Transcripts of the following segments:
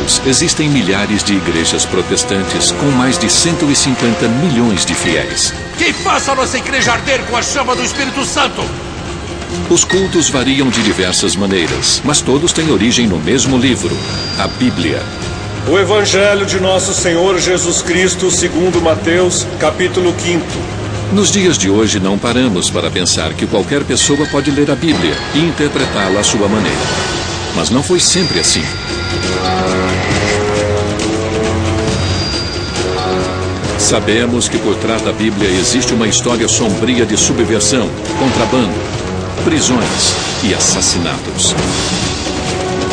Unidos existem milhares de igrejas protestantes com mais de 150 milhões de fiéis. Que faça a nossa igreja arder com a chama do Espírito Santo! Os cultos variam de diversas maneiras, mas todos têm origem no mesmo livro, a Bíblia. O Evangelho de Nosso Senhor Jesus Cristo, segundo Mateus, capítulo 5. Nos dias de hoje, não paramos para pensar que qualquer pessoa pode ler a Bíblia e interpretá-la à sua maneira. Mas não foi sempre assim. Sabemos que por trás da Bíblia existe uma história sombria de subversão, contrabando, prisões e assassinatos.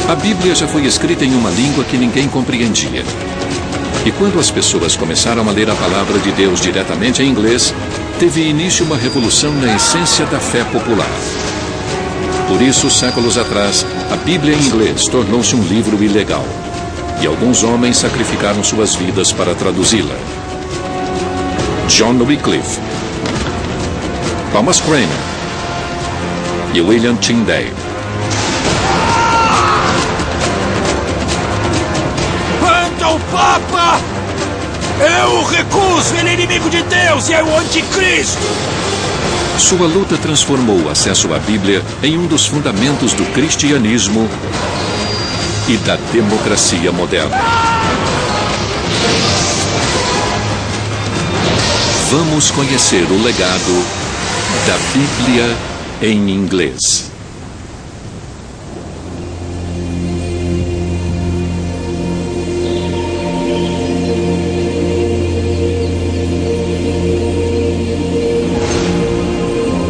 A Bíblia já foi escrita em uma língua que ninguém compreendia. E quando as pessoas começaram a ler a palavra de Deus diretamente em inglês, teve início uma revolução na essência da fé popular. Por isso, séculos atrás, a Bíblia em inglês tornou-se um livro ilegal. E alguns homens sacrificaram suas vidas para traduzi-la. John Wycliffe, Thomas Cranmer e William Tyndale. Quanto ao Papa! Eu o recuso! Ele é inimigo de Deus e é o anticristo! Sua luta transformou o acesso à Bíblia em um dos fundamentos do cristianismo e da democracia moderna. Vamos conhecer o legado da Bíblia em inglês.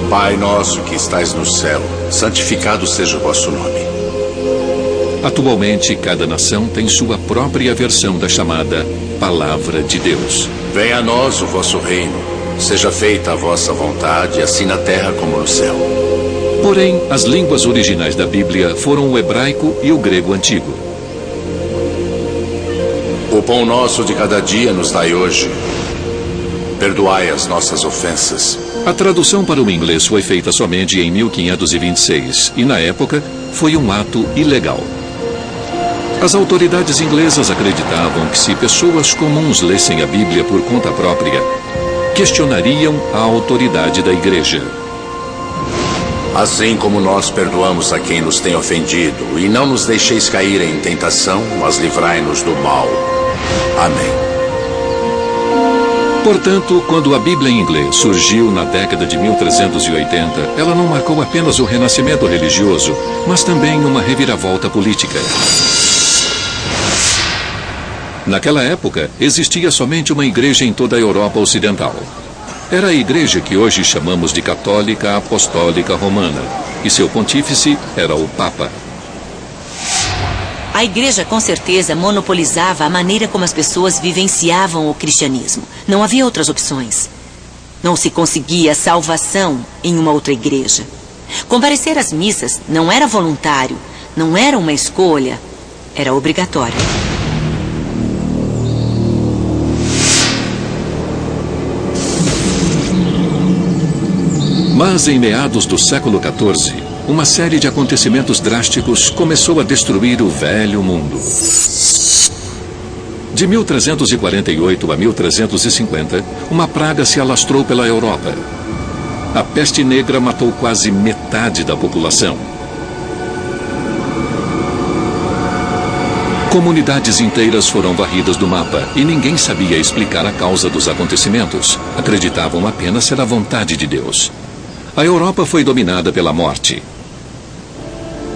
Pai nosso que estais no céu, santificado seja o vosso nome. Atualmente, cada nação tem sua própria versão da chamada Palavra de Deus. Venha a nós o vosso reino. Seja feita a vossa vontade, assim na terra como no céu. Porém, as línguas originais da Bíblia foram o hebraico e o grego antigo. O pão nosso de cada dia nos dai hoje. Perdoai as nossas ofensas. A tradução para o inglês foi feita somente em 1526 e, na época, foi um ato ilegal. As autoridades inglesas acreditavam que se pessoas comuns lessem a Bíblia por conta própria, questionariam a autoridade da igreja. Assim como nós perdoamos a quem nos tem ofendido, e não nos deixeis cair em tentação, mas livrai-nos do mal. Amém. Portanto, quando a Bíblia em inglês surgiu na década de 1380, ela não marcou apenas o renascimento religioso, mas também uma reviravolta política. Naquela época, existia somente uma igreja em toda a Europa Ocidental. Era a igreja que hoje chamamos de Católica Apostólica Romana, e seu pontífice era o Papa. A igreja, com certeza, monopolizava a maneira como as pessoas vivenciavam o cristianismo. Não havia outras opções. Não se conseguia salvação em uma outra igreja. Comparecer às missas não era voluntário, não era uma escolha, era obrigatório. Mas em meados do século XIV, uma série de acontecimentos drásticos começou a destruir o velho mundo. De 1348 a 1350, uma praga se alastrou pela Europa. A peste negra matou quase metade da população. Comunidades inteiras foram varridas do mapa e ninguém sabia explicar a causa dos acontecimentos. Acreditavam apenas ser a vontade de Deus. A Europa foi dominada pela morte.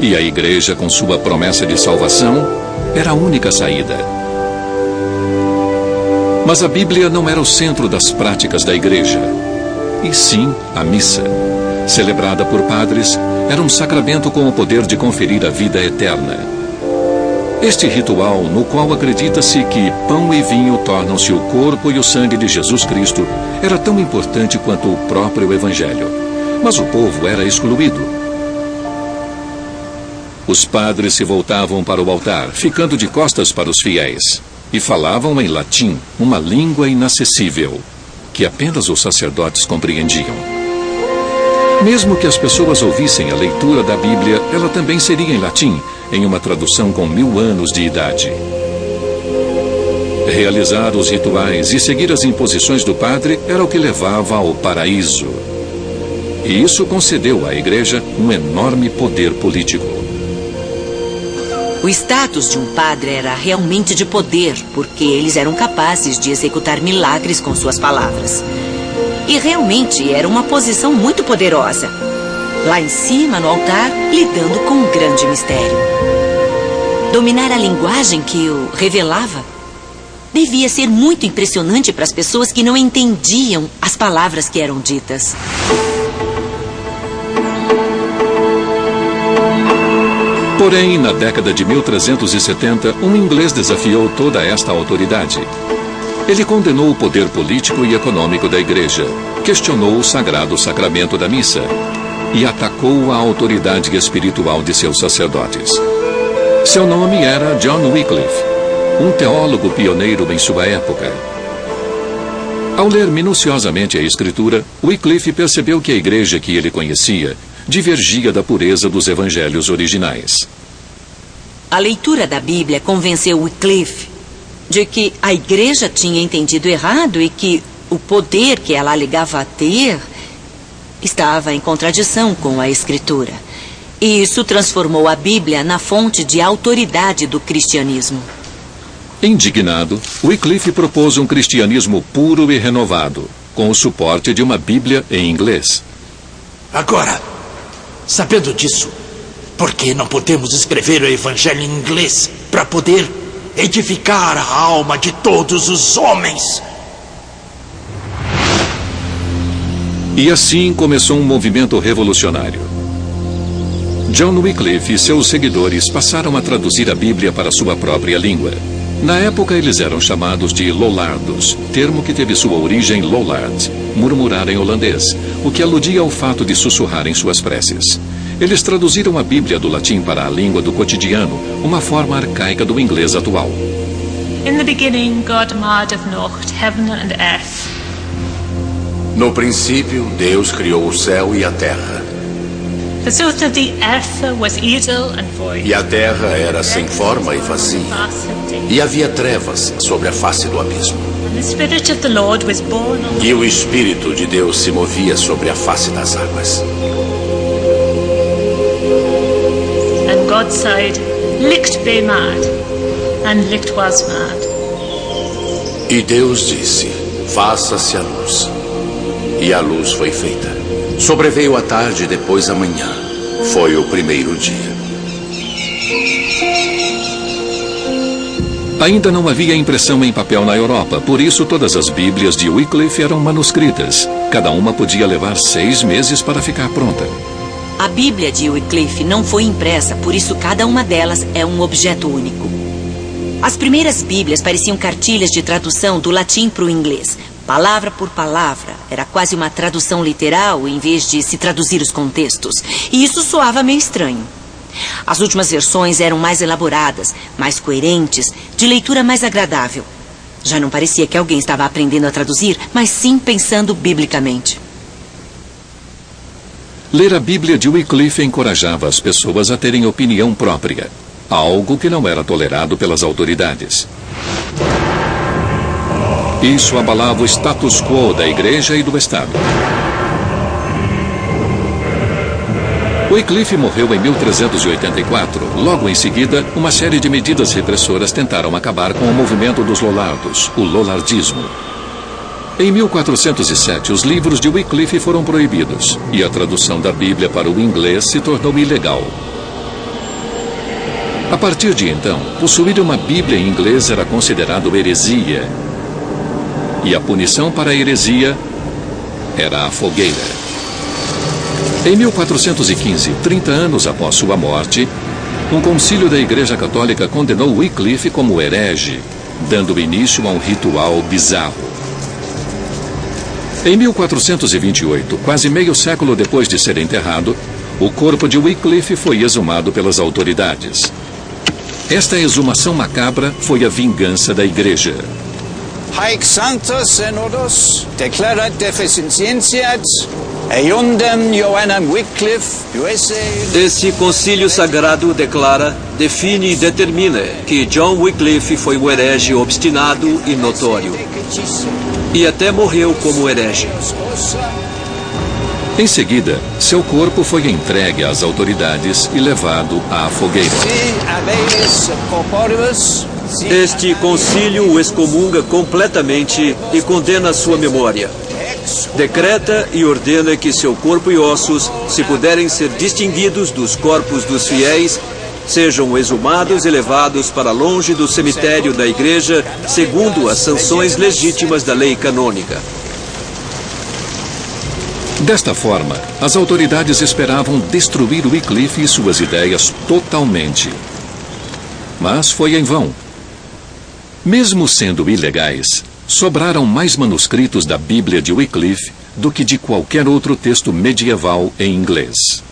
E a igreja, com sua promessa de salvação, era a única saída. Mas a Bíblia não era o centro das práticas da igreja, e sim a missa. Celebrada por padres, era um sacramento com o poder de conferir a vida eterna. Este ritual, no qual acredita-se que pão e vinho tornam-se o corpo e o sangue de Jesus Cristo, era tão importante quanto o próprio Evangelho. Mas o povo era excluído. Os padres se voltavam para o altar, ficando de costas para os fiéis, e falavam em latim, uma língua inacessível, que apenas os sacerdotes compreendiam. Mesmo que as pessoas ouvissem a leitura da Bíblia, ela também seria em latim, em uma tradução com 1000 anos de idade. Realizar os rituais e seguir as imposições do padre era o que levava ao paraíso. E isso concedeu à igreja um enorme poder político. O status de um padre era realmente de poder, porque eles eram capazes de executar milagres com suas palavras. E realmente era uma posição muito poderosa. Lá em cima, no altar, lidando com um grande mistério. Dominar a linguagem que o revelava devia ser muito impressionante para as pessoas que não entendiam as palavras que eram ditas. Porém, na década de 1370, um inglês desafiou toda esta autoridade. Ele condenou o poder político e econômico da igreja, questionou o sagrado sacramento da missa e atacou a autoridade espiritual de seus sacerdotes. Seu nome era John Wycliffe, um teólogo pioneiro em sua época. Ao ler minuciosamente a Escritura, Wycliffe percebeu que a igreja que ele conhecia divergia da pureza dos evangelhos originais. A leitura da Bíblia convenceu Wycliffe de que a igreja tinha entendido errado e que o poder que ela alegava ter estava em contradição com a Escritura. E isso transformou a Bíblia na fonte de autoridade do cristianismo. Indignado, Wycliffe propôs um cristianismo puro e renovado, com o suporte de uma Bíblia em inglês. Agora, sabendo disso, por que não podemos escrever o evangelho em inglês para poder edificar a alma de todos os homens? E assim começou um movimento revolucionário. John Wycliffe e seus seguidores passaram a traduzir a Bíblia para sua própria língua. Na época, eles eram chamados de Lollardos, termo que teve sua origem Lollard, murmurar em holandês, o que aludia ao fato de sussurrar em suas preces. Eles traduziram a Bíblia do latim para a língua do cotidiano, uma forma arcaica do inglês atual. In the beginning, God made of Nocht heaven and earth. No princípio, Deus criou o céu e a terra. The surface of the earth was idle and void. E a terra era sem forma e vazia. E havia trevas sobre a face do abismo. And the Spirit of the Lord was born on E o Espírito de Deus se movia sobre a face das águas. And God said, Licht be mad. And licht was mad. E Deus disse, faça-se a luz. E a luz foi feita. Sobreveio a tarde e depois a manhã. Foi o primeiro dia. Ainda não havia impressão em papel na Europa, por isso todas as Bíblias de Wycliffe eram manuscritas. Cada uma podia levar 6 meses para ficar pronta. A Bíblia de Wycliffe não foi impressa, por isso cada uma delas é um objeto único. As primeiras Bíblias pareciam cartilhas de tradução do latim para o inglês. Palavra por palavra, era quase uma tradução literal em vez de se traduzir os contextos. E isso soava meio estranho. As últimas versões eram mais elaboradas, mais coerentes, de leitura mais agradável. Já não parecia que alguém estava aprendendo a traduzir, mas sim pensando biblicamente. Ler a Bíblia de Wycliffe encorajava as pessoas a terem opinião própria, algo que não era tolerado pelas autoridades. Isso abalava o status quo da igreja e do Estado. Wycliffe morreu em 1384. Logo em seguida, uma série de medidas repressoras tentaram acabar com o movimento dos Lollardos, o Lollardismo. Em 1407, os livros de Wycliffe foram proibidos e a tradução da Bíblia para o inglês se tornou ilegal. A partir de então, possuir uma Bíblia em inglês era considerado heresia. E a punição para a heresia era a fogueira. Em 1415, 30 anos após sua morte, um concílio da Igreja Católica condenou Wycliffe como herege, dando início a um ritual bizarro. Em 1428, quase meio século depois de ser enterrado, o corpo de Wycliffe foi exumado pelas autoridades. Esta exumação macabra foi a vingança da Igreja. Haec Sanctus Synodos declarat deficientiae Esse concílio sagrado declara, define e determina que John Wycliffe foi um herege obstinado e notório. E até morreu como herege. Em seguida, seu corpo foi entregue às autoridades e levado à fogueira. Este concílio o excomunga completamente e condena sua memória. Decreta e ordena que seu corpo e ossos, se puderem ser distinguidos dos corpos dos fiéis, sejam exumados e levados para longe do cemitério da igreja, segundo as sanções legítimas da lei canônica. Desta forma, as autoridades esperavam destruir Wycliffe e suas ideias totalmente. Mas foi em vão. Mesmo sendo ilegais, sobraram mais manuscritos da Bíblia de Wycliffe do que de qualquer outro texto medieval em inglês.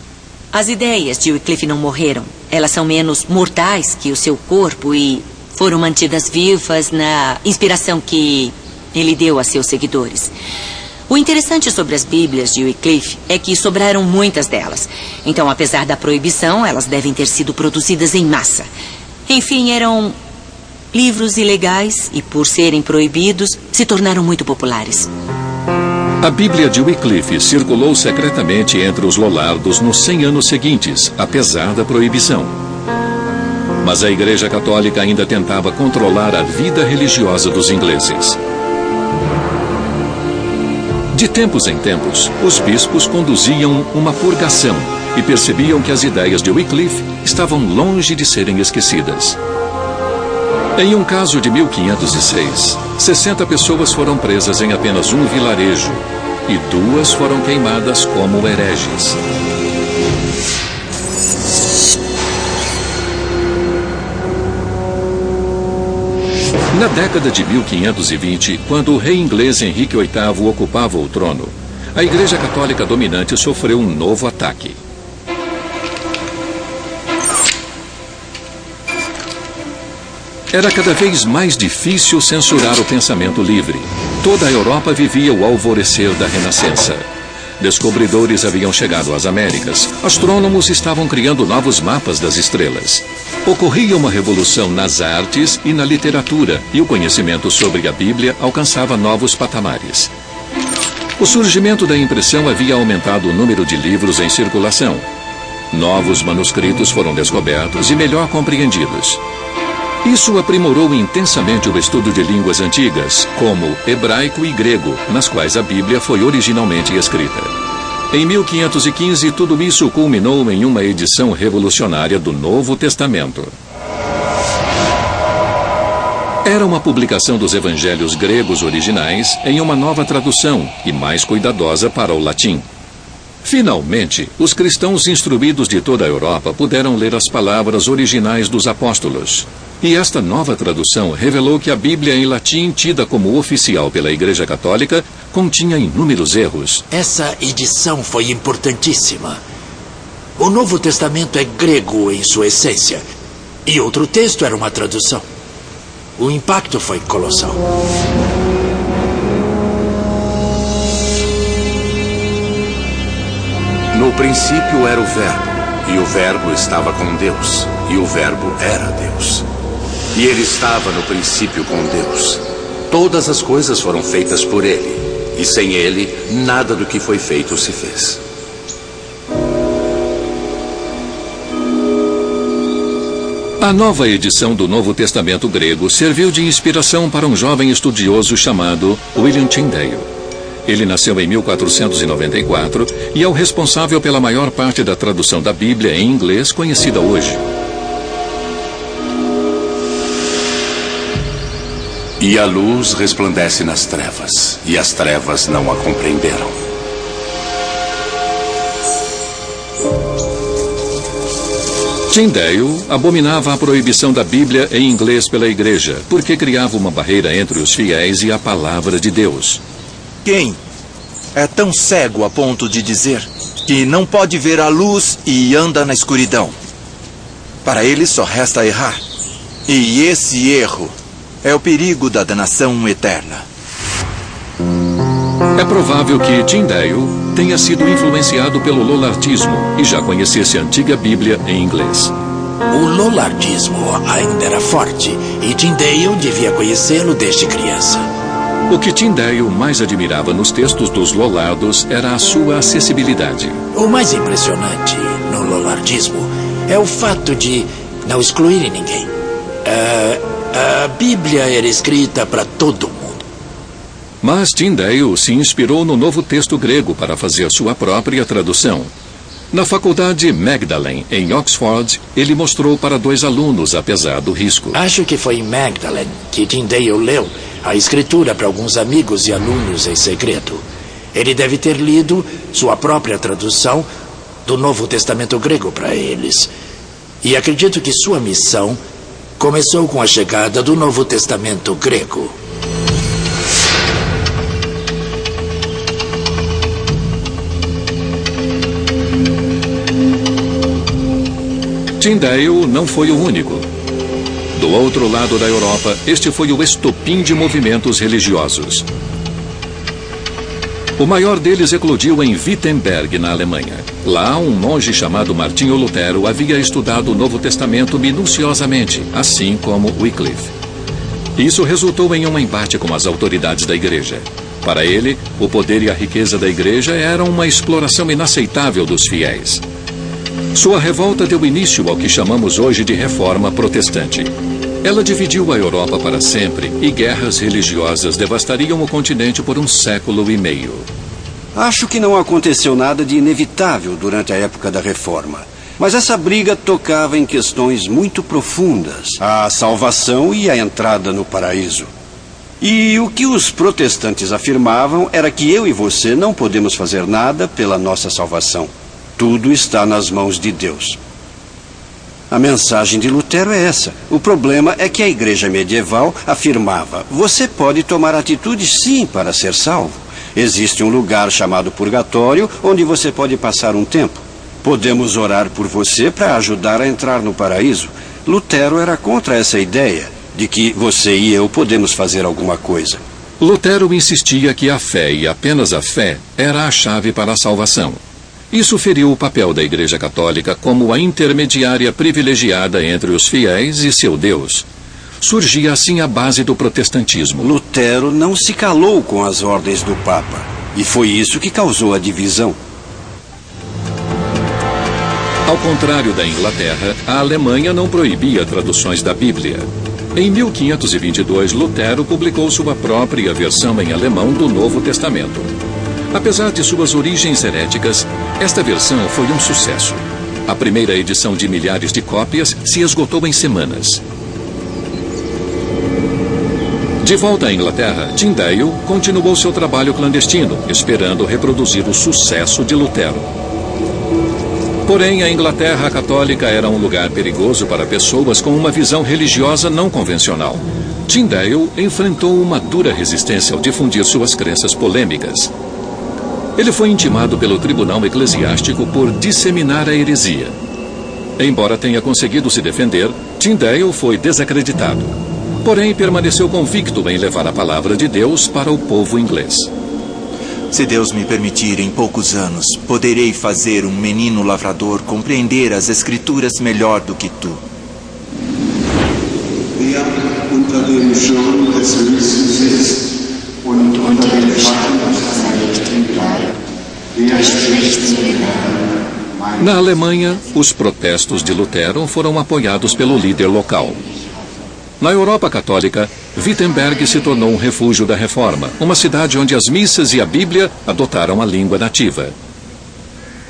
As ideias de Wycliffe não morreram. Elas são menos mortais que o seu corpo e foram mantidas vivas na inspiração que ele deu a seus seguidores. O interessante sobre as Bíblias de Wycliffe é que sobraram muitas delas. Então, apesar da proibição, elas devem ter sido produzidas em massa. Enfim, eram livros ilegais e, por serem proibidos, se tornaram muito populares. A Bíblia de Wycliffe circulou secretamente entre os lollardos nos 100 anos seguintes, apesar da proibição. Mas a Igreja Católica ainda tentava controlar a vida religiosa dos ingleses. De tempos em tempos, os bispos conduziam uma purgação e percebiam que as ideias de Wycliffe estavam longe de serem esquecidas. Em um caso de 1506, 60 pessoas foram presas em apenas um vilarejo e 2 foram queimadas como hereges. Na década de 1520, quando o rei inglês Henrique VIII ocupava o trono, a Igreja Católica dominante sofreu um novo ataque. Era cada vez mais difícil censurar o pensamento livre. Toda a Europa vivia o alvorecer da Renascença. Descobridores haviam chegado às Américas. Astrônomos estavam criando novos mapas das estrelas. Ocorria uma revolução nas artes e na literatura, e o conhecimento sobre a Bíblia alcançava novos patamares. O surgimento da impressão havia aumentado o número de livros em circulação. Novos manuscritos foram descobertos e melhor compreendidos. Isso aprimorou intensamente o estudo de línguas antigas, como hebraico e grego, nas quais a Bíblia foi originalmente escrita. Em 1515, tudo isso culminou em uma edição revolucionária do Novo Testamento. Era uma publicação dos evangelhos gregos originais em uma nova tradução e mais cuidadosa para o latim. Finalmente, os cristãos instruídos de toda a Europa puderam ler as palavras originais dos apóstolos. E esta nova tradução revelou que a Bíblia em latim, tida como oficial pela Igreja Católica, continha inúmeros erros. Essa edição foi importantíssima. O Novo Testamento é grego em sua essência, e outro texto era uma tradução. O impacto foi colossal. No princípio era o Verbo, e o Verbo estava com Deus, e o Verbo era Deus. E ele estava no princípio com Deus. Todas as coisas foram feitas por ele, e sem ele, nada do que foi feito se fez. A nova edição do Novo Testamento grego serviu de inspiração para um jovem estudioso chamado William Tyndale. Ele nasceu em 1494 e é o responsável pela maior parte da tradução da Bíblia em inglês conhecida hoje. E a luz resplandece nas trevas, e as trevas não a compreenderam. Tyndale abominava a proibição da Bíblia em inglês pela Igreja, porque criava uma barreira entre os fiéis e a palavra de Deus. Quem é tão cego a ponto de dizer que não pode ver a luz e anda na escuridão? Para ele só resta errar. E esse erro é o perigo da danação eterna. É provável que Tyndale tenha sido influenciado pelo lollardismo e já conhecesse a antiga Bíblia em inglês. O lollardismo ainda era forte e Tyndale devia conhecê-lo desde criança. O que Tyndale mais admirava nos textos dos lollardos era a sua acessibilidade. O mais impressionante no lollardismo é o fato de não excluírem ninguém. A Bíblia era escrita para todo mundo. Mas Tyndale se inspirou no novo texto grego para fazer sua própria tradução. Na faculdade Magdalen, em Oxford, ele mostrou para 2 alunos, apesar do risco. Acho que foi em Magdalen que Tyndale leu a escritura para alguns amigos e alunos em segredo. Ele deve ter lido sua própria tradução do Novo Testamento grego para eles. E acredito que sua missão começou com a chegada do Novo Testamento grego. Tyndale não foi o único. Do outro lado da Europa, este foi o estopim de movimentos religiosos. O maior deles eclodiu em Wittenberg, na Alemanha. Lá, um monge chamado Martinho Lutero havia estudado o Novo Testamento minuciosamente, assim como Wycliffe. Isso resultou em um embate com as autoridades da igreja. Para ele, o poder e a riqueza da igreja eram uma exploração inaceitável dos fiéis. Sua revolta deu início ao que chamamos hoje de Reforma Protestante. Ela dividiu a Europa para sempre e guerras religiosas devastariam o continente por 1 século e meio. Acho que não aconteceu nada de inevitável durante a época da Reforma. Mas essa briga tocava em questões muito profundas. A salvação e a entrada no paraíso. E o que os protestantes afirmavam era que eu e você não podemos fazer nada pela nossa salvação. Tudo está nas mãos de Deus. A mensagem de Lutero é essa. O problema é que a igreja medieval afirmava: você pode tomar atitudes sim para ser salvo. Existe um lugar chamado purgatório onde você pode passar um tempo. Podemos orar por você para ajudar a entrar no paraíso. Lutero era contra essa ideia de que você e eu podemos fazer alguma coisa. Lutero insistia que a fé e apenas a fé era a chave para a salvação. Isso feriu o papel da Igreja Católica como a intermediária privilegiada entre os fiéis e seu Deus. Surgia assim a base do protestantismo. Lutero não se calou com as ordens do Papa. E foi isso que causou a divisão. Ao contrário da Inglaterra, a Alemanha não proibia traduções da Bíblia. Em 1522, Lutero publicou sua própria versão em alemão do Novo Testamento. Apesar de suas origens heréticas, esta versão foi um sucesso. A primeira edição de milhares de cópias se esgotou em semanas. De volta à Inglaterra, Tyndale continuou seu trabalho clandestino, esperando reproduzir o sucesso de Lutero. Porém, a Inglaterra católica era um lugar perigoso para pessoas com uma visão religiosa não convencional. Tyndale enfrentou uma dura resistência ao difundir suas crenças polêmicas. Ele foi intimado pelo tribunal eclesiástico por disseminar a heresia. Embora tenha conseguido se defender, Tyndale foi desacreditado. Porém, permaneceu convicto em levar a palavra de Deus para o povo inglês. Se Deus me permitir, em poucos anos, poderei fazer um menino lavrador compreender as Escrituras melhor do que tu. Na Alemanha, os protestos de Lutero foram apoiados pelo líder local. Na Europa Católica, Wittenberg se tornou um refúgio da Reforma, uma cidade onde as missas e a Bíblia adotaram a língua nativa.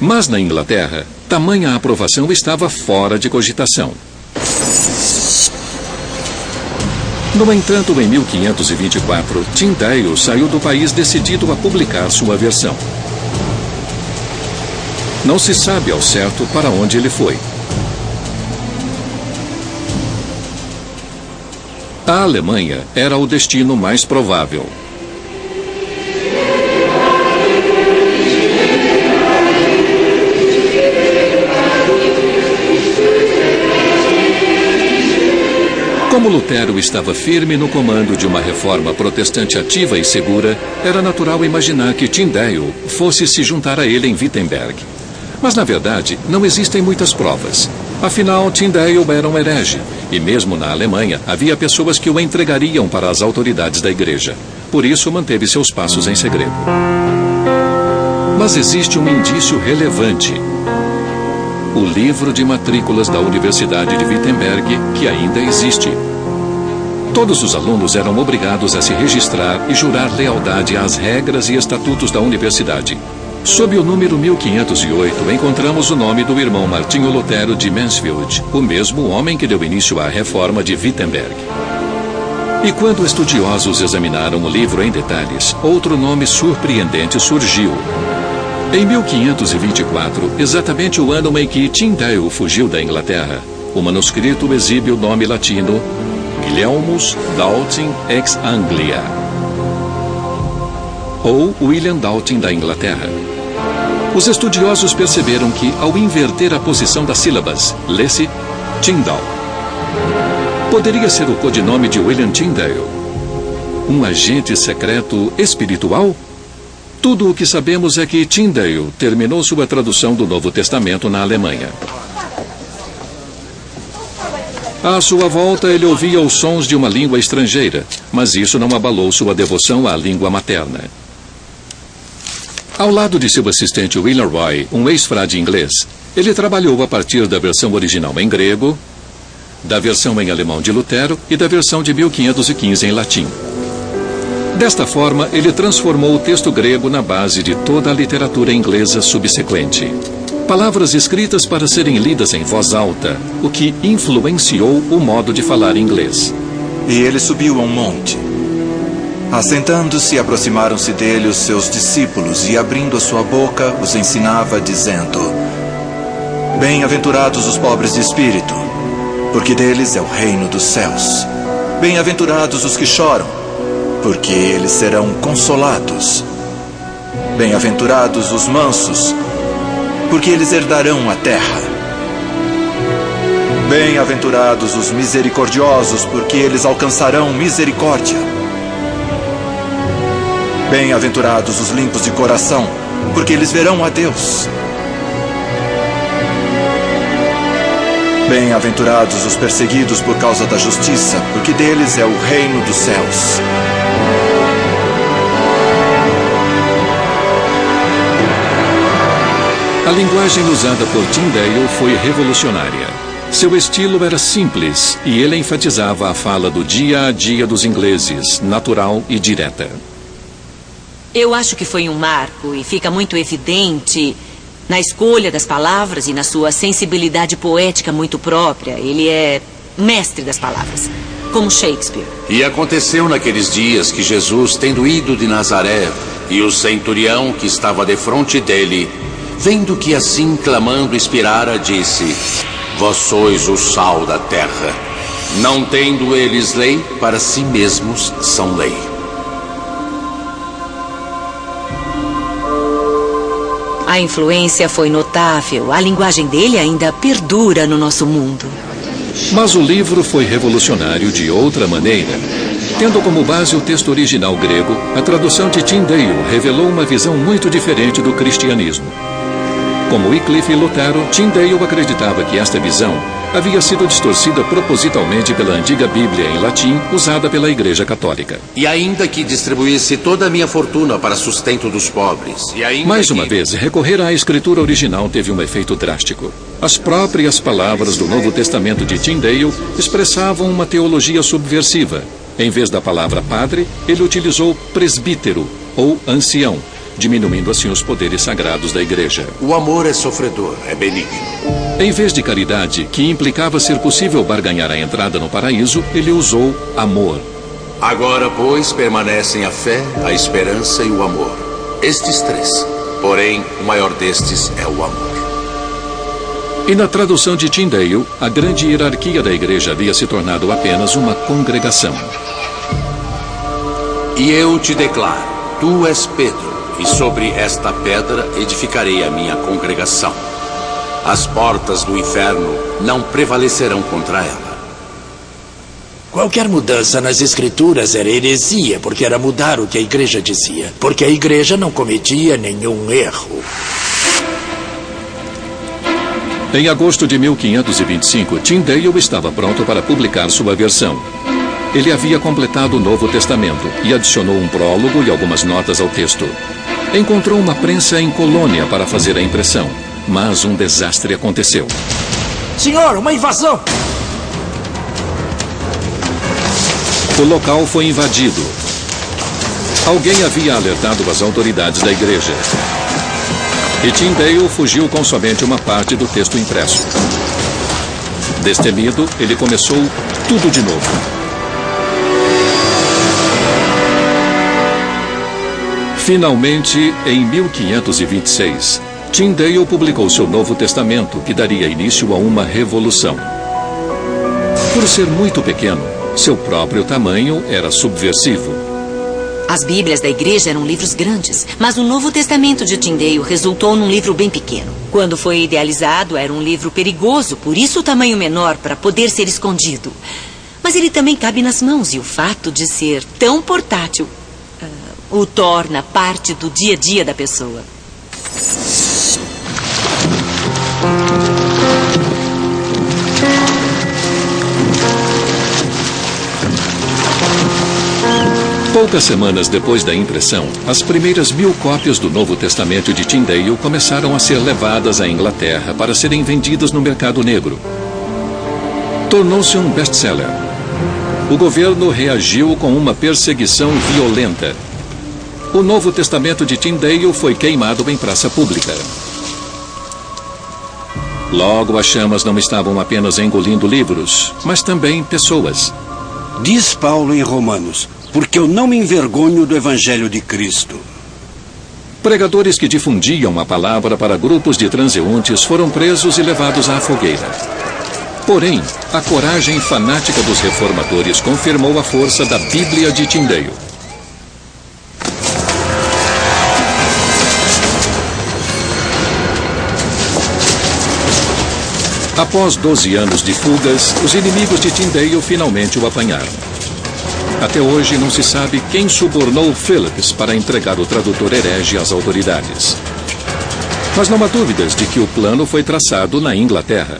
Mas na Inglaterra, tamanha aprovação estava fora de cogitação. No entanto, em 1524, Tyndale saiu do país decidido a publicar sua versão. Não se sabe ao certo para onde ele foi. A Alemanha era o destino mais provável. Como Como Lutero estava firme no comando de uma reforma protestante ativa e segura, era natural imaginar que Tyndale fosse se juntar a ele em Wittenberg. Mas, na verdade, não existem muitas provas. Afinal, Tyndale era um herege, e mesmo na Alemanha havia pessoas que o entregariam para as autoridades da igreja. Por isso, manteve seus passos em segredo. Mas existe um indício relevante. O livro de matrículas da Universidade de Wittenberg, que ainda existe. Todos os alunos eram obrigados a se registrar e jurar lealdade às regras e estatutos da universidade. Sob o número 1508, encontramos o nome do irmão Martinho Lutero de Mansfield, o mesmo homem que deu início à reforma de Wittenberg. E quando estudiosos examinaram o livro em detalhes, outro nome surpreendente surgiu. Em 1524, exatamente o ano em que Tyndale fugiu da Inglaterra, o manuscrito exibe o nome latino Guilhelmus Dalton ex Anglia, ou William Dalton da Inglaterra. Os estudiosos perceberam que, ao inverter a posição das sílabas, lê-se Tyndall. Poderia ser o codinome de William Tyndale, um agente secreto espiritual? Tudo o que sabemos é que Tyndale terminou sua tradução do Novo Testamento na Alemanha. À sua volta, ele ouvia os sons de uma língua estrangeira, mas isso não abalou sua devoção à língua materna. Ao lado de seu assistente William Roy, um ex-frade inglês, ele trabalhou a partir da versão original em grego, da versão em alemão de Lutero e da versão de 1515 em latim. Desta forma, ele transformou o texto grego na base de toda a literatura inglesa subsequente. Palavras escritas para serem lidas em voz alta, o que influenciou o modo de falar inglês. E ele subiu a um monte. Assentando-se, aproximaram-se dele os seus discípulos e, abrindo a sua boca, os ensinava, dizendo: Bem-aventurados os pobres de espírito, porque deles é o reino dos céus. Bem-aventurados os que choram, porque eles serão consolados. Bem-aventurados os mansos, porque eles herdarão a terra. Bem-aventurados os misericordiosos, porque eles alcançarão misericórdia. Bem-aventurados os limpos de coração, porque eles verão a Deus. Bem-aventurados os perseguidos por causa da justiça, porque deles é o reino dos céus. A linguagem usada por Tyndale foi revolucionária. Seu estilo era simples e ele enfatizava a fala do dia a dia dos ingleses, natural e direta. Eu acho que foi um marco e fica muito evidente na escolha das palavras e na sua sensibilidade poética muito própria. Ele é mestre das palavras, como Shakespeare. E aconteceu naqueles dias que Jesus, tendo ido de Nazaré, e o centurião que estava defronte dele, vendo que assim clamando expirara, disse: Vós sois o sal da terra. Não tendo eles lei, para si mesmos são lei. A influência foi notável. A linguagem dele ainda perdura no nosso mundo. Mas o livro foi revolucionário de outra maneira. Tendo como base o texto original grego, a tradução de Tyndale revelou uma visão muito diferente do cristianismo. Como Wycliffe e Lutero, Tyndale acreditava que esta visão havia sido distorcida propositalmente pela antiga Bíblia em latim, usada pela Igreja Católica. E ainda que distribuísse toda a minha fortuna para sustento dos pobres, mais uma vez, recorrer à escritura original teve um efeito drástico. As próprias palavras do Novo Testamento de Tyndale expressavam uma teologia subversiva. Em vez da palavra padre, ele utilizou presbítero ou ancião, diminuindo assim os poderes sagrados da igreja. O amor é sofredor, é benigno. Em vez de caridade, que implicava ser possível barganhar a entrada no paraíso, ele usou amor. Agora, pois, permanecem a fé, a esperança e o amor. Estes três. Porém, o maior destes é o amor. E na tradução de Tyndale, a grande hierarquia da igreja havia se tornado apenas uma congregação. E eu te declaro, tu és Pedro, e sobre esta pedra edificarei a minha congregação. As portas do inferno não prevalecerão contra ela. Qualquer mudança nas escrituras era heresia, porque era mudar o que a igreja dizia. Porque a igreja não cometia nenhum erro. Em agosto de 1525, Tyndale estava pronto para publicar sua versão. Ele havia completado o Novo Testamento e adicionou um prólogo e algumas notas ao texto. Encontrou uma prensa em Colônia para fazer a impressão, mas um desastre aconteceu. Senhor, uma invasão! O local foi invadido. Alguém havia alertado as autoridades da igreja. E Tyndale fugiu com somente uma parte do texto impresso. Destemido, ele começou tudo de novo. Finalmente, em 1526, Tyndale publicou seu Novo Testamento, que daria início a uma revolução. Por ser muito pequeno, seu próprio tamanho era subversivo. As Bíblias da igreja eram livros grandes, mas o Novo Testamento de Tyndale resultou num livro bem pequeno. Quando foi idealizado, era um livro perigoso, por isso o tamanho menor, para poder ser escondido. Mas ele também cabe nas mãos, e o fato de ser tão portátil o torna parte do dia a dia da pessoa. Poucas semanas depois da impressão, as primeiras 1000 cópias do Novo Testamento de Tyndale começaram a ser levadas à Inglaterra para serem vendidas no mercado negro. Tornou-se um best-seller. O governo reagiu com uma perseguição violenta. O Novo Testamento de Tyndale foi queimado em praça pública. Logo, as chamas não estavam apenas engolindo livros, mas também pessoas. Diz Paulo em Romanos: porque eu não me envergonho do Evangelho de Cristo. Pregadores que difundiam a palavra para grupos de transeuntes foram presos e levados à fogueira. Porém, a coragem fanática dos reformadores confirmou a força da Bíblia de Tyndale. Após 12 anos de fugas, os inimigos de Tyndale finalmente o apanharam. Até hoje não se sabe quem subornou Phillips para entregar o tradutor herege às autoridades. Mas não há dúvidas de que o plano foi traçado na Inglaterra.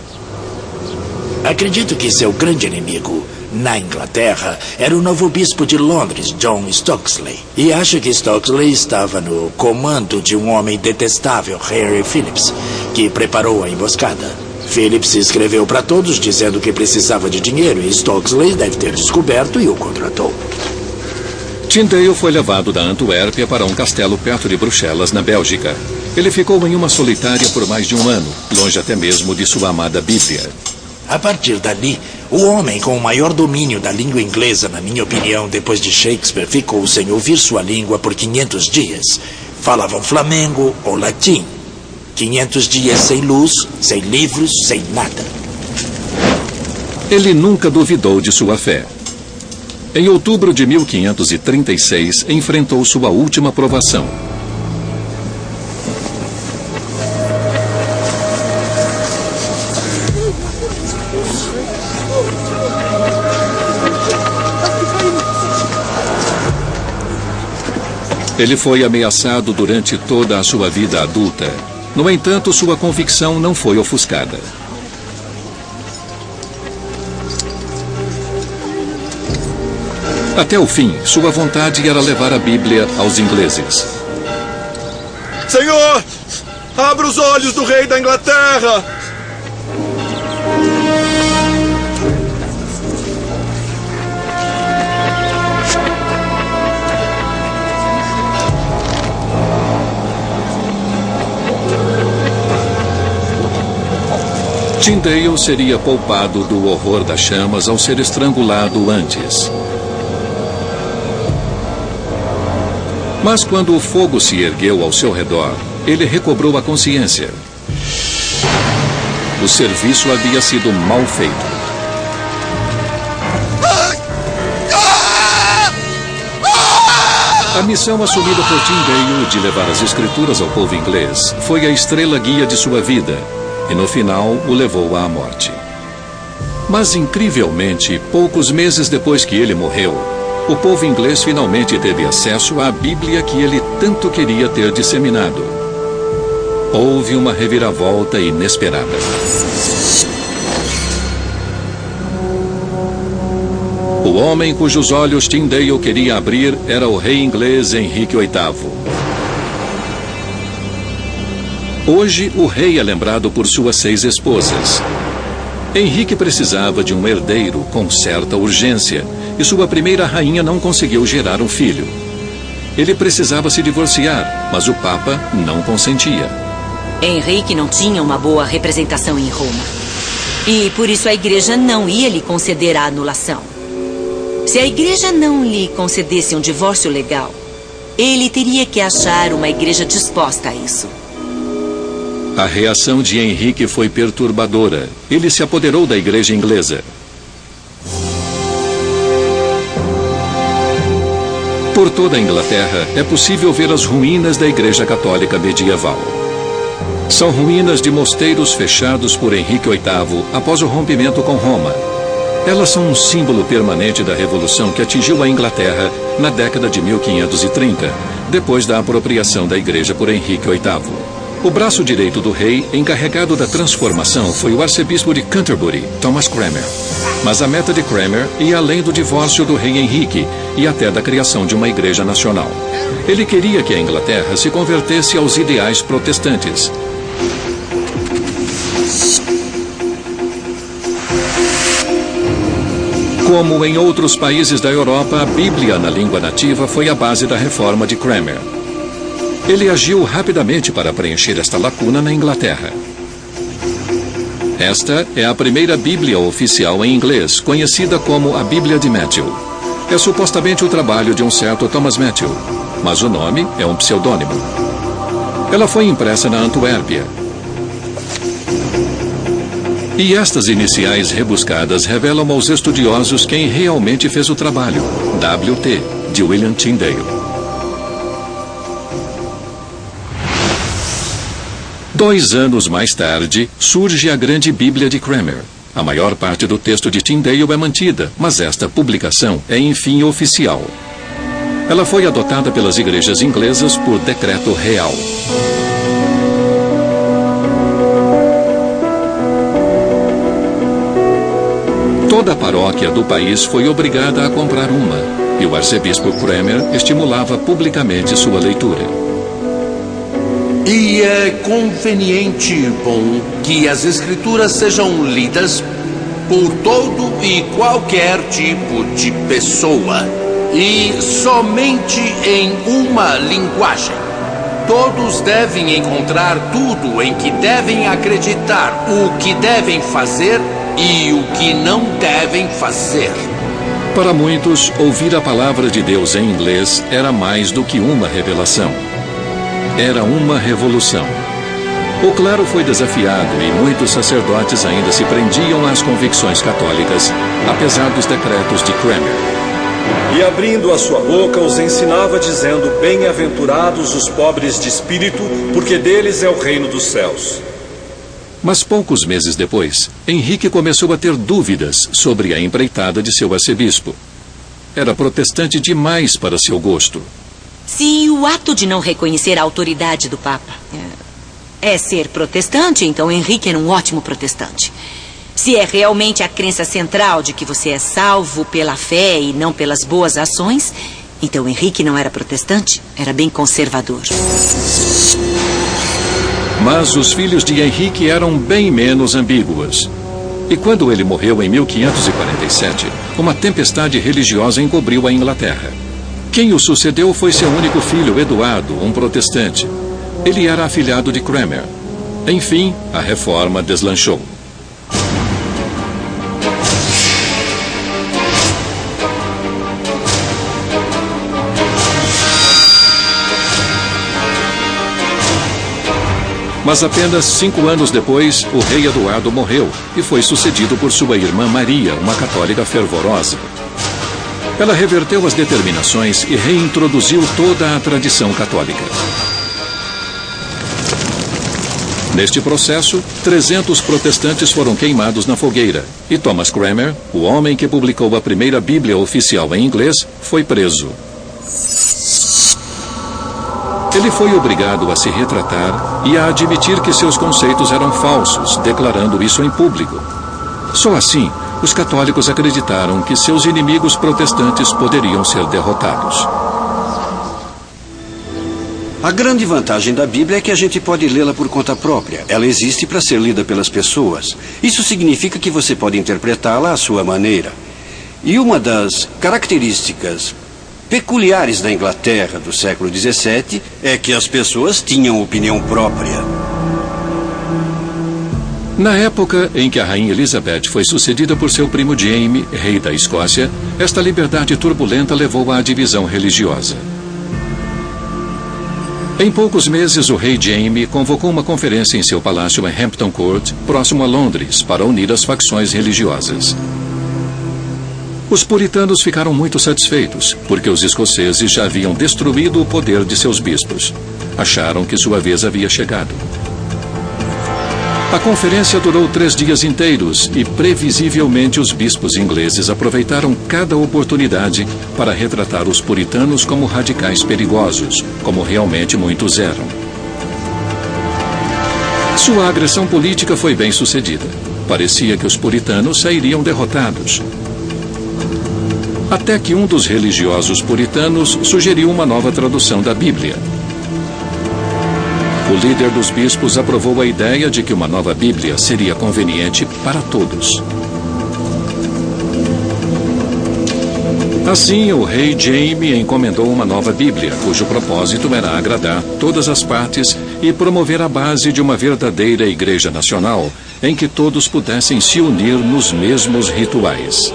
Acredito que seu grande inimigo, na Inglaterra, era o novo bispo de Londres, John Stokesley. E acho que Stokesley estava no comando de um homem detestável, Henry Phillips, que preparou a emboscada. Phillips escreveu para todos dizendo que precisava de dinheiro e Stokesley deve ter descoberto e o contratou. Tyndale foi levado da Antuérpia para um castelo perto de Bruxelas, na Bélgica. Ele ficou em uma solitária por mais de um ano, longe até mesmo de sua amada Bíblia. A partir dali, o homem com o maior domínio da língua inglesa, na minha opinião, depois de Shakespeare, ficou sem ouvir sua língua por 500 dias. Falavam flamengo ou latim. 500 dias sem luz, sem livros, sem nada. Ele nunca duvidou de sua fé. Em outubro de 1536, enfrentou sua última provação. Ele foi ameaçado durante toda a sua vida adulta. No entanto, sua convicção não foi ofuscada. Até o fim, sua vontade era levar a Bíblia aos ingleses. Senhor, abra os olhos do rei da Inglaterra! Tyndale seria poupado do horror das chamas ao ser estrangulado antes. Mas quando o fogo se ergueu ao seu redor, ele recobrou a consciência. O serviço havia sido mal feito. A missão assumida por Tyndale de levar as escrituras ao povo inglês foi a estrela guia de sua vida. E no final o levou à morte. Mas, incrivelmente, poucos meses depois que ele morreu, o povo inglês finalmente teve acesso à Bíblia que ele tanto queria ter disseminado. Houve uma reviravolta inesperada. O homem cujos olhos Tyndale queria abrir era o rei inglês Henrique VIII. Hoje, o rei é lembrado por suas 6 esposas. Henrique precisava de um herdeiro com certa urgência, e sua primeira rainha não conseguiu gerar um filho. Ele precisava se divorciar, mas o Papa não consentia. Henrique não tinha uma boa representação em Roma. E por isso a igreja não ia lhe conceder a anulação. Se a igreja não lhe concedesse um divórcio legal, ele teria que achar uma igreja disposta a isso. A reação de Henrique foi perturbadora. Ele se apoderou da igreja inglesa. Por toda a Inglaterra, é possível ver as ruínas da Igreja Católica medieval. São ruínas de mosteiros fechados por Henrique VIII após o rompimento com Roma. Elas são um símbolo permanente da revolução que atingiu a Inglaterra na década de 1530, depois da apropriação da igreja por Henrique VIII. O braço direito do rei, encarregado da transformação, foi o arcebispo de Canterbury, Thomas Cranmer. Mas a meta de Cranmer ia além do divórcio do rei Henrique e até da criação de uma igreja nacional. Ele queria que a Inglaterra se convertesse aos ideais protestantes. Como em outros países da Europa, a Bíblia na língua nativa foi a base da reforma de Cranmer. Ele agiu rapidamente para preencher esta lacuna na Inglaterra. Esta é a primeira Bíblia oficial em inglês, conhecida como a Bíblia de Matthew. É supostamente o trabalho de um certo Thomas Matthew, mas o nome é um pseudônimo. Ela foi impressa na Antuérpia. E estas iniciais rebuscadas revelam aos estudiosos quem realmente fez o trabalho, W.T., de William Tyndale. 2 anos mais tarde, surge a Grande Bíblia de Cranmer. A maior parte do texto de Tyndale é mantida, mas esta publicação é, enfim, oficial. Ela foi adotada pelas igrejas inglesas por decreto real. Toda a paróquia do país foi obrigada a comprar uma, e o arcebispo Cranmer estimulava publicamente sua leitura. E é conveniente e bom que as escrituras sejam lidas por todo e qualquer tipo de pessoa, e somente em uma linguagem. Todos devem encontrar tudo em que devem acreditar, o que devem fazer e o que não devem fazer. Para muitos, ouvir a palavra de Deus em inglês era mais do que uma revelação. Era uma revolução. O clero foi desafiado e muitos sacerdotes ainda se prendiam às convicções católicas, apesar dos decretos de Cranmer. E abrindo a sua boca, os ensinava dizendo: bem-aventurados os pobres de espírito, porque deles é o reino dos céus. Mas poucos meses depois, Henrique começou a ter dúvidas sobre a empreitada de seu arcebispo. Era protestante demais para seu gosto. Se o ato de não reconhecer a autoridade do Papa é ser protestante, então Henrique era um ótimo protestante. Se é realmente a crença central de que você é salvo pela fé e não pelas boas ações, então Henrique não era protestante, era bem conservador. Mas os filhos de Henrique eram bem menos ambíguos. E quando ele morreu em 1547, uma tempestade religiosa encobriu a Inglaterra. Quem o sucedeu foi seu único filho, Eduardo, um protestante. Ele era afilhado de Cranmer. Enfim, a reforma deslanchou. Mas apenas 5 anos depois, o rei Eduardo morreu e foi sucedido por sua irmã Maria, uma católica fervorosa. Ela reverteu as determinações e reintroduziu toda a tradição católica. Neste processo, 300 protestantes foram queimados na fogueira e Thomas Cranmer, o homem que publicou a primeira Bíblia oficial em inglês, foi preso. Ele foi obrigado a se retratar e a admitir que seus conceitos eram falsos, declarando isso em público. Só assim, os católicos acreditaram que seus inimigos protestantes poderiam ser derrotados. A grande vantagem da Bíblia é que a gente pode lê-la por conta própria. Ela existe para ser lida pelas pessoas. Isso significa que você pode interpretá-la à sua maneira. E uma das características peculiares da Inglaterra do século XVII é que as pessoas tinham opinião própria. Na época em que a rainha Elizabeth foi sucedida por seu primo Jaime, rei da Escócia, esta liberdade turbulenta levou à divisão religiosa. Em poucos meses, o rei Jaime convocou uma conferência em seu palácio em Hampton Court, próximo a Londres, para unir as facções religiosas. Os puritanos ficaram muito satisfeitos, porque os escoceses já haviam destruído o poder de seus bispos. Acharam que sua vez havia chegado. A conferência durou 3 dias inteiros e, previsivelmente, os bispos ingleses aproveitaram cada oportunidade para retratar os puritanos como radicais perigosos, como realmente muitos eram. Sua agressão política foi bem sucedida. Parecia que os puritanos sairiam derrotados. Até que um dos religiosos puritanos sugeriu uma nova tradução da Bíblia. O líder dos bispos aprovou a ideia de que uma nova Bíblia seria conveniente para todos. Assim, o rei Jaime encomendou uma nova Bíblia, cujo propósito era agradar todas as partes e promover a base de uma verdadeira Igreja Nacional, em que todos pudessem se unir nos mesmos rituais.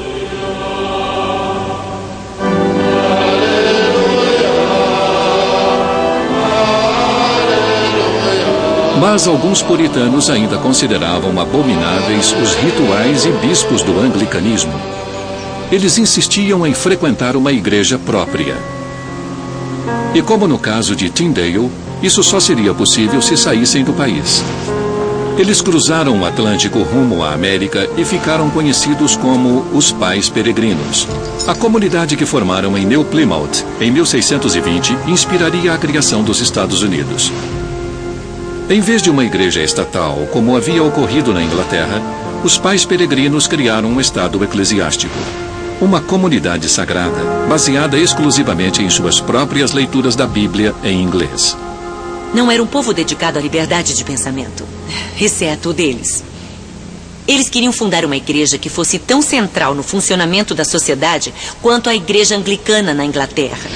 Mas alguns puritanos ainda consideravam abomináveis os rituais e bispos do anglicanismo. Eles insistiam em frequentar uma igreja própria. E como no caso de Tyndale, isso só seria possível se saíssem do país. Eles cruzaram o Atlântico rumo à América e ficaram conhecidos como os Pais Peregrinos. A comunidade que formaram em New Plymouth, em 1620, inspiraria a criação dos Estados Unidos. Em vez de uma igreja estatal, como havia ocorrido na Inglaterra, os Pais Peregrinos criaram um estado eclesiástico. Uma comunidade sagrada, baseada exclusivamente em suas próprias leituras da Bíblia em inglês. Não era um povo dedicado à liberdade de pensamento, exceto o deles. Eles queriam fundar uma igreja que fosse tão central no funcionamento da sociedade quanto a igreja anglicana na Inglaterra.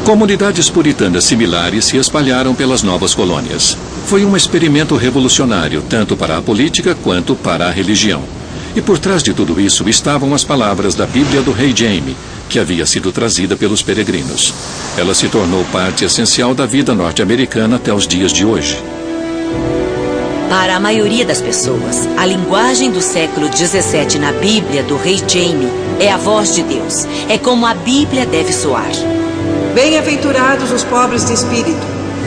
Comunidades puritanas similares se espalharam pelas novas colônias. Foi um experimento revolucionário, tanto para a política quanto para a religião. E por trás de tudo isso estavam as palavras da Bíblia do rei Jaime, que havia sido trazida pelos peregrinos. Ela se tornou parte essencial da vida norte-americana até os dias de hoje. Para a maioria das pessoas, a linguagem do século XVII na Bíblia do rei Jaime é a voz de Deus. É como a Bíblia deve soar. Bem-aventurados os pobres de espírito,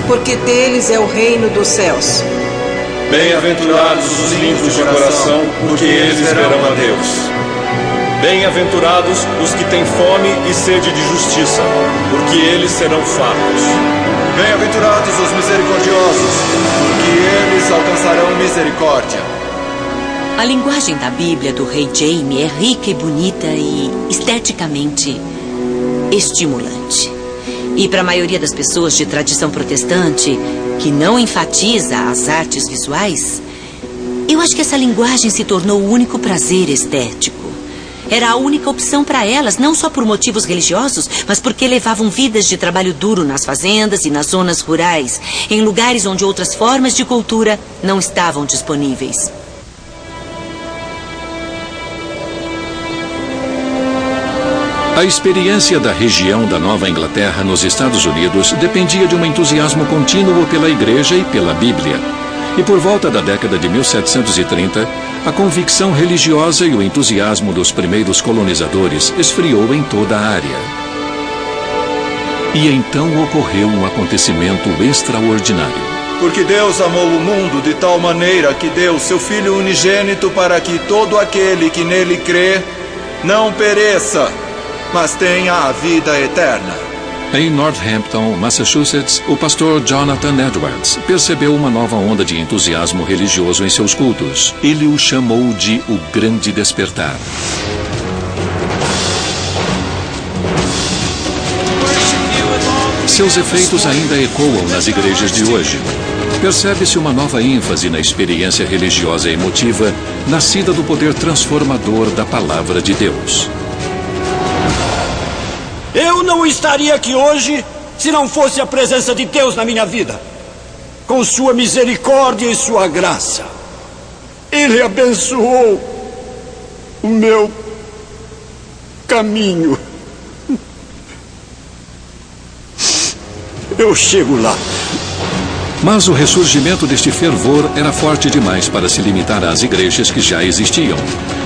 porque deles é o reino dos céus. Bem-aventurados os limpos de coração, porque eles verão a Deus. Bem-aventurados os que têm fome e sede de justiça, porque eles serão fartos. Bem-aventurados os misericordiosos, porque eles alcançarão misericórdia. A linguagem da Bíblia do rei Jaime é rica e bonita e esteticamente estimulante. E para a maioria das pessoas de tradição protestante, que não enfatiza as artes visuais, eu acho que essa linguagem se tornou o único prazer estético. Era a única opção para elas, não só por motivos religiosos, mas porque levavam vidas de trabalho duro nas fazendas e nas zonas rurais, em lugares onde outras formas de cultura não estavam disponíveis. A experiência da região da Nova Inglaterra nos Estados Unidos dependia de um entusiasmo contínuo pela Igreja e pela Bíblia. E por volta da década de 1730, a convicção religiosa e o entusiasmo dos primeiros colonizadores esfriou em toda a área. E então ocorreu um acontecimento extraordinário. Porque Deus amou o mundo de tal maneira que deu seu Filho unigênito para que todo aquele que nele crê não pereça, mas tenha a vida eterna. Em Northampton, Massachusetts, o pastor Jonathan Edwards percebeu uma nova onda de entusiasmo religioso em seus cultos. Ele o chamou de o Grande Despertar. Seus efeitos ainda ecoam nas igrejas de hoje. Percebe-se uma nova ênfase na experiência religiosa e emotiva, nascida do poder transformador da Palavra de Deus. Eu não estaria aqui hoje se não fosse a presença de Deus na minha vida. Com sua misericórdia e sua graça, Ele abençoou o meu caminho. Eu chego lá. Mas o ressurgimento deste fervor era forte demais para se limitar às igrejas que já existiam.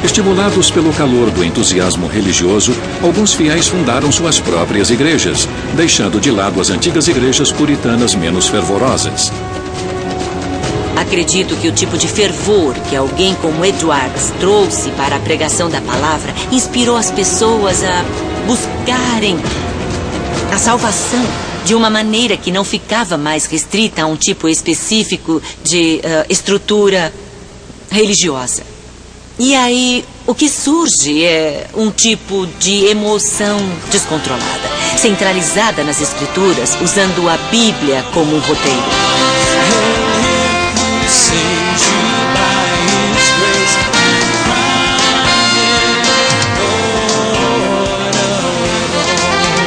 Estimulados pelo calor do entusiasmo religioso, alguns fiéis fundaram suas próprias igrejas, deixando de lado as antigas igrejas puritanas menos fervorosas. Acredito que o tipo de fervor que alguém como Edwards trouxe para a pregação da palavra inspirou as pessoas a buscarem a salvação de uma maneira que não ficava mais restrita a um tipo específico de estrutura religiosa. E aí, o que surge é um tipo de emoção descontrolada, centralizada nas escrituras, usando a Bíblia como um roteiro.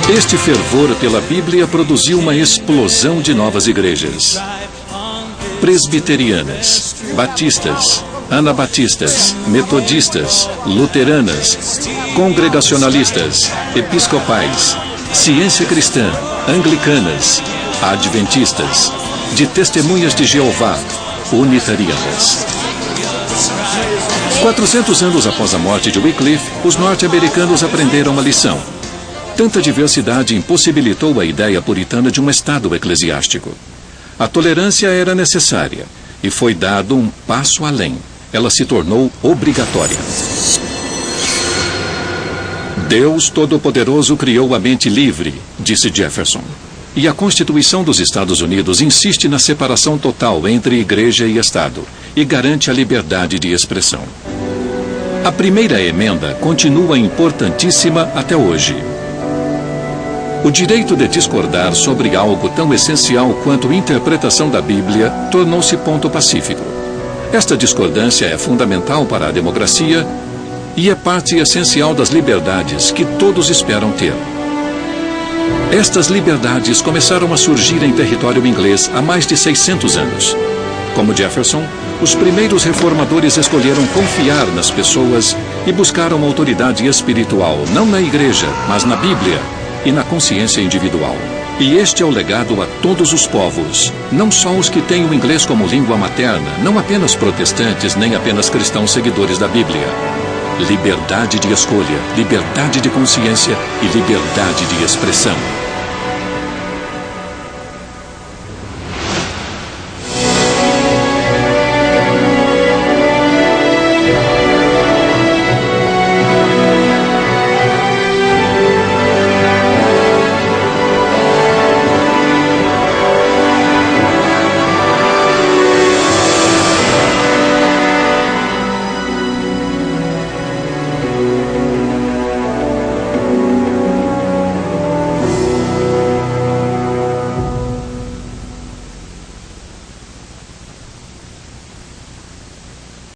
Este fervor pela Bíblia produziu uma explosão de novas igrejas. Presbiterianas, batistas, anabatistas, metodistas, luteranas, congregacionalistas, episcopais, ciência cristã, anglicanas, adventistas, de testemunhas de Jeová, unitarianas. 400 anos após a morte de Wycliffe, os norte-americanos aprenderam uma lição. Tanta diversidade impossibilitou a ideia puritana de um Estado eclesiástico. A tolerância era necessária e foi dado um passo além. Ela se tornou obrigatória. Deus Todo-Poderoso criou a mente livre, disse Jefferson. E a Constituição dos Estados Unidos insiste na separação total entre igreja e Estado e garante a liberdade de expressão. A primeira emenda continua importantíssima até hoje. O direito de discordar sobre algo tão essencial quanto a interpretação da Bíblia tornou-se ponto pacífico. Esta discordância é fundamental para a democracia e é parte essencial das liberdades que todos esperam ter. Estas liberdades começaram a surgir em território inglês há mais de 600 anos. Como Jefferson, os primeiros reformadores escolheram confiar nas pessoas e buscaram autoridade espiritual, não na igreja, mas na Bíblia e na consciência individual. E este é o legado a todos os povos, não só os que têm o inglês como língua materna, não apenas protestantes, nem apenas cristãos seguidores da Bíblia. Liberdade de escolha, liberdade de consciência e liberdade de expressão.